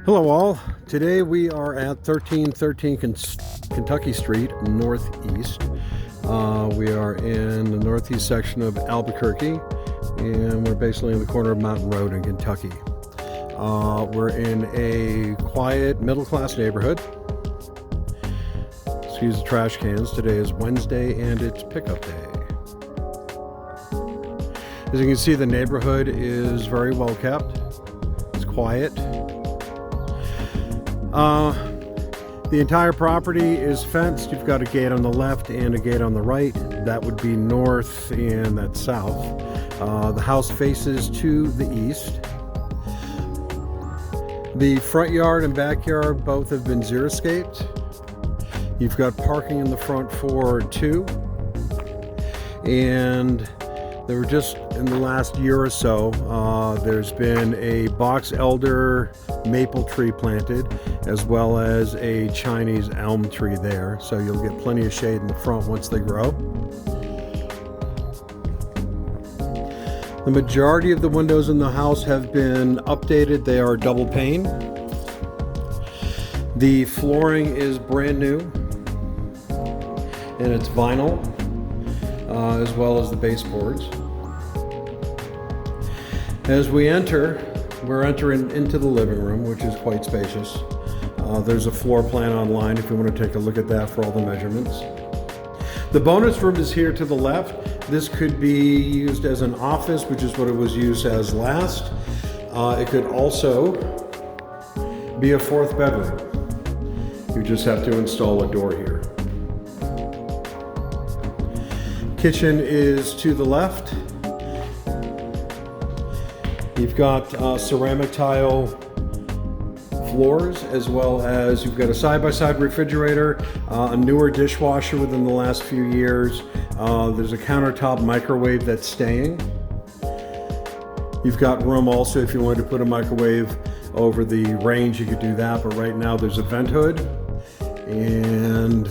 Hello all. Today we are at 1313 Kentucky Street Northeast. We are in the northeast section of Albuquerque, and we're basically in the corner of Mountain Road in Kentucky. We're in a quiet middle-class neighborhood. Excuse the trash cans. Today is Wednesday and it's pickup day. As you can see, the neighborhood is very well kept. It's quiet. The entire property is fenced. You've got a gate on the left and a gate on the right. That would be north and that's south. The house faces to the east. The front yard and backyard both have been xeriscaped. You've got parking in the front for two. And there were just in the last year or so, there's been a box elder maple tree planted, as well as a Chinese elm tree there. So you'll get plenty of shade in the front once they grow. The majority of the windows in the house have been updated. They are double pane. The flooring is brand new, and it's vinyl, as well as the baseboards. As we enter, we're entering into the living room, which is quite spacious. There's a floor plan online if you want to take a look at that for all the measurements. The bonus room is here to the left. This could be used as an office, which is what it was used as last. It could also be a fourth bedroom. You just have to install a door here. Kitchen is to the left. You've got ceramic tile floors, as well as you've got a side-by-side refrigerator, a newer dishwasher within the last few years. There's a countertop microwave that's staying. You've got room also if you wanted to put a microwave over the range, you could do that, but right now there's a vent hood, and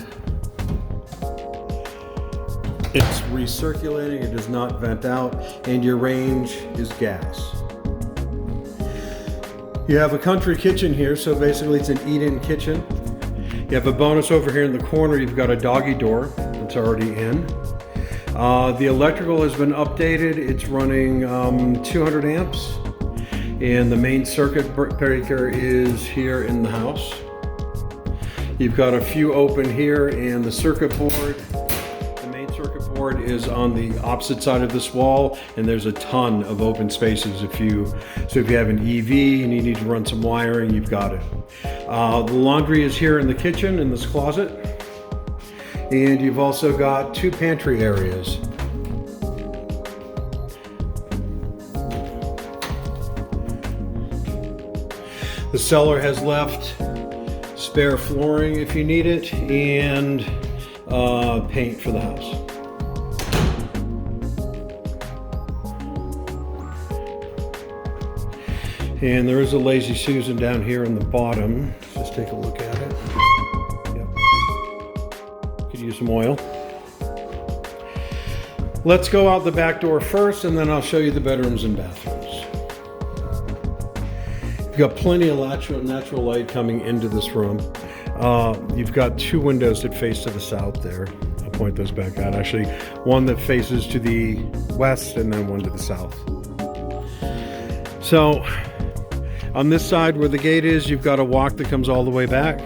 it's recirculating, it does not vent out, and your range is gas. You have a country kitchen here, so basically it's an eat-in kitchen. You have a bonus over here in the corner. You've got a doggy door that's already in. The electrical has been updated. It's running 200 amps, and the main circuit breaker is here in the house. You've got a few open here, and the circuit board, circuit board is on the opposite side of this wall, and there's a ton of open spaces. If you have an EV and you need to run some wiring, you've got it. The laundry is here in the kitchen in this closet, and you've also got two pantry areas. The seller has left spare flooring if you need it, and paint for the house. And there is a Lazy Susan down here in the bottom. Just take a look at it. Yep. Could use some oil. Let's go out the back door first, and then I'll show you the bedrooms and bathrooms. You've got plenty of natural light coming into this room. You've got two windows that face to the south there. I'll point those back out. Actually, one that faces to the west and then one to the south. So, on this side where the gate is, you've got a walk that comes all the way back.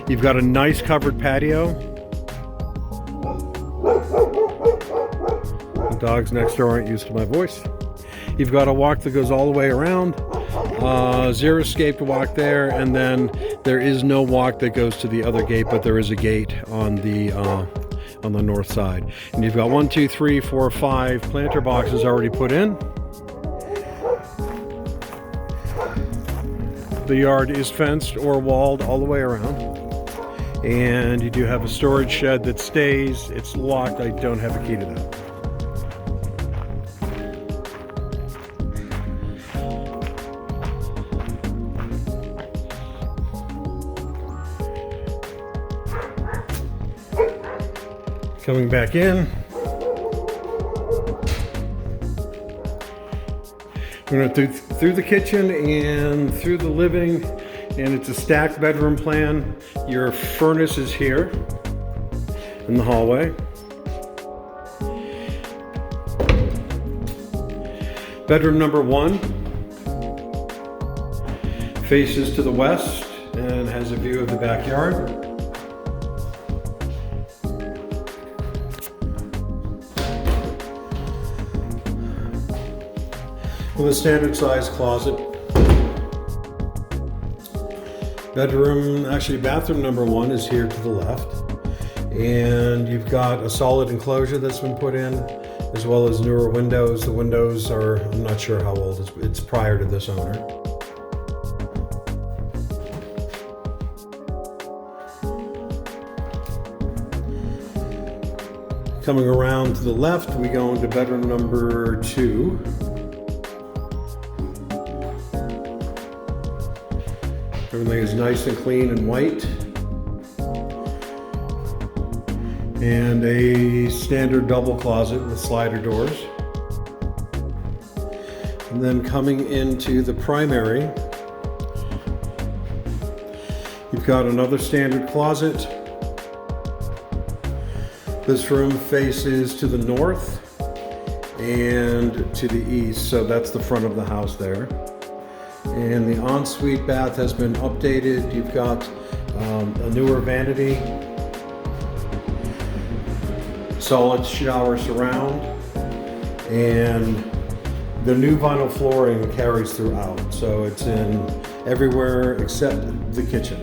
You've got a nice covered patio. The dogs next door aren't used to my voice. You've got a walk that goes all the way around. Xeriscaped walk there, and then there is no walk that goes to the other gate, but there is a gate on the north side. And you've got 1, 2, 3, 4, 5 planter boxes already put in. The yard is fenced or walled all the way around. And you do have a storage shed that stays. It's locked. I don't have a key to that. Coming back in. We're going to through the kitchen and through the living And it's a stacked bedroom plan. Your furnace is here in the hallway. Bedroom number 1 faces to the west and has a view of the backyard. With a standard size closet. Bathroom number 1 is here to the left. And you've got a solid enclosure that's been put in, as well as newer windows. The windows are, I'm not sure how old, it's prior to this owner. Coming around to the left, we go into bedroom number 2. Everything is nice and clean and white. And a standard double closet with slider doors. And then coming into the primary, you've got another standard closet. This room faces to the north and to the east, so that's the front of the house there. And the ensuite bath has been updated. You've got a newer vanity, solid shower surround, and the new vinyl flooring carries throughout. So it's in everywhere except the kitchen.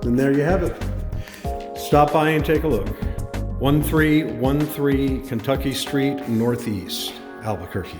And there you have it. Stop by and take a look. 1313 Kentucky Street, Northeast, Albuquerque.